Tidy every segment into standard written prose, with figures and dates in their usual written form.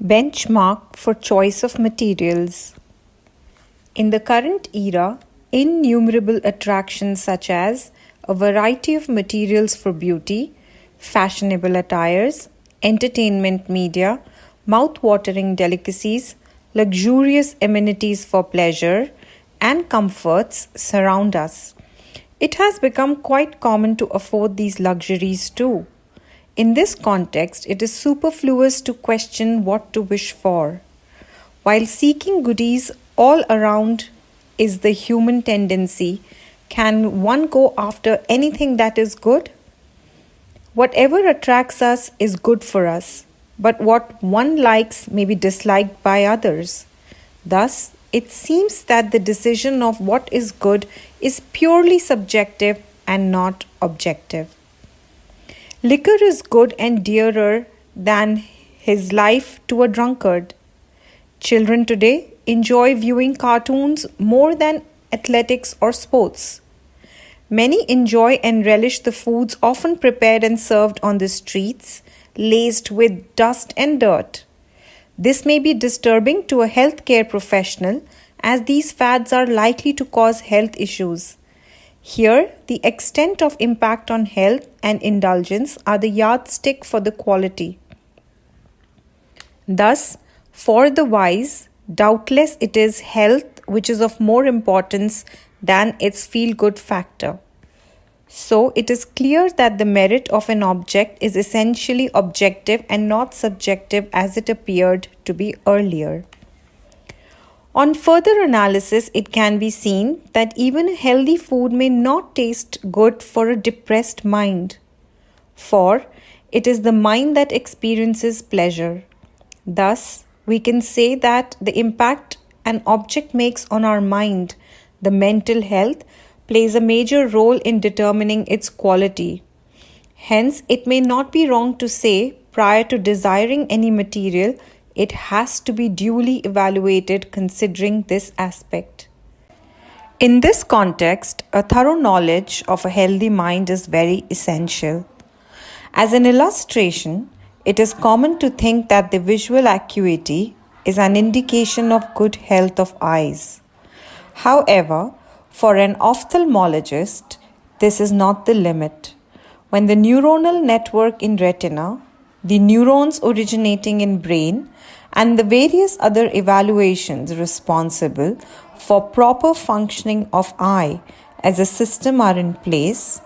Benchmark for choice of materials. In the current era, innumerable attractions such as a variety of materials for beauty, fashionable attires, entertainment media, mouth-watering delicacies, luxurious amenities for pleasure, and comforts surround us. It has become quite common to afford these luxuries too. In this context, it is superfluous to question what to wish for. While seeking goodies all around is the human tendency, can one go after anything that is good? Whatever attracts us is good for us, but what one likes may be disliked by others. Thus, it seems that the decision of what is good is purely subjective and not objective. Liquor is good and dearer than his life to a drunkard. Children today enjoy viewing cartoons more than athletics or sports. Many enjoy and relish the foods often prepared and served on the streets, laced with dust and dirt. This may be disturbing to a healthcare professional as these fads are likely to cause health issues. Here, the extent of impact on health and indulgence are the yardstick for the quality. Thus, for the wise, doubtless it is health which is of more importance than its feel-good factor. So, it is clear that the merit of an object is essentially objective and not subjective as it appeared to be earlier. On further analysis, it can be seen that even a healthy food may not taste good for a depressed mind, for it is the mind that experiences pleasure. Thus, we can say that the impact an object makes on our mind, the mental health, plays a major role in determining its quality. Hence, it may not be wrong to say, prior to desiring any material, it has to be duly evaluated considering this aspect. In this context, a thorough knowledge of a healthy mind is very essential. As an illustration, it is common to think that the visual acuity is an indication of good health of eyes. However, for an ophthalmologist, this is not the limit. When the neuronal network in retina, the neurons originating in brain, and the various other evaluations responsible for proper functioning of eye as a system are in place,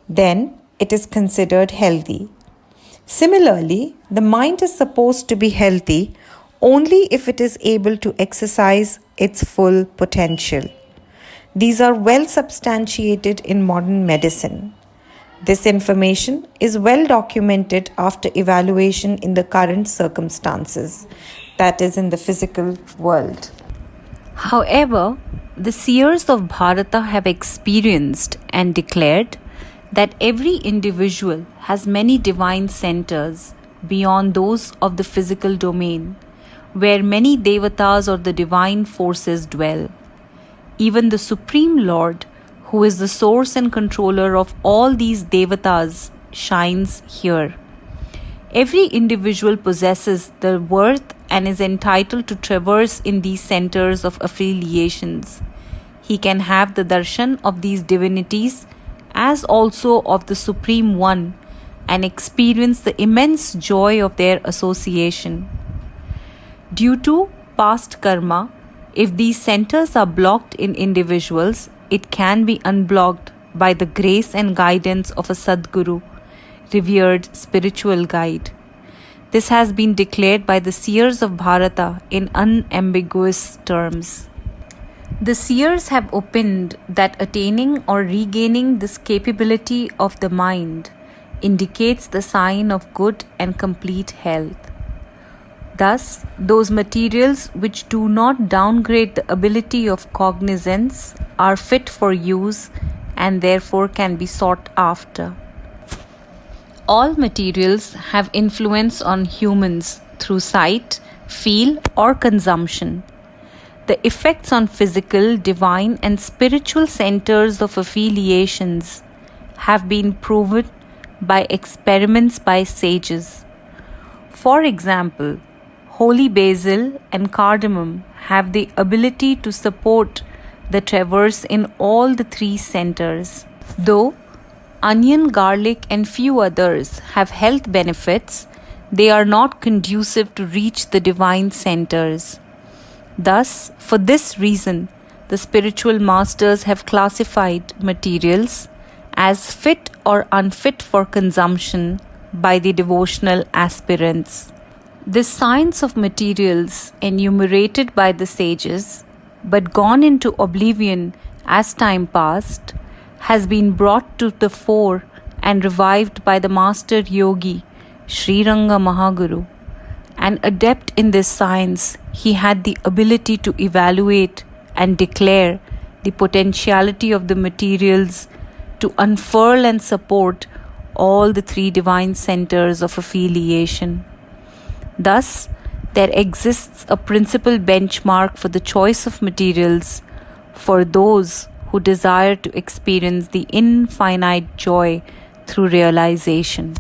then it is considered healthy. Similarly, the mind is supposed to be healthy only if it is able to exercise its full potential. These are well substantiated in modern medicine. This information is well documented after evaluation in the current circumstances, that is, in the physical world. However, the seers of Bharata have experienced and declared that every individual has many divine centers beyond those of the physical domain, where many devatas or the divine forces dwell. Even the Supreme Lord, who is the source and controller of all these devatas, shines here. Every individual possesses the worth and is entitled to traverse in these centers of affiliations. He can have the darshan of these divinities as also of the Supreme One and experience the immense joy of their association. Due to past karma, if these centers are blocked in individuals, it can be unblocked by the grace and guidance of a Sadguru, revered spiritual guide. This has been declared by the seers of Bharata in unambiguous terms. The seers have opined that attaining or regaining this capability of the mind indicates the sign of good and complete health. Thus, those materials which do not downgrade the ability of cognizance are fit for use and therefore can be sought after. All materials have influence on humans through sight, feel, or consumption. The effects on physical, divine, and spiritual centers of affiliations have been proven by experiments by sages. For example, holy basil and cardamom have the ability to support the traverse in all the three centers. Though onion, garlic, and few others have health benefits, they are not conducive to reach the divine centers. Thus, for this reason, the spiritual masters have classified materials as fit or unfit for consumption by the devotional aspirants. This science of materials, enumerated by the sages, but gone into oblivion as time passed, has been brought to the fore and revived by the master yogi, Sri Ranga Mahaguru. An adept in this science, he had the ability to evaluate and declare the potentiality of the materials to unfurl and support all the three divine centers of affiliation. Thus, there exists a principal benchmark for the choice of materials for those who desire to experience the infinite joy through realization.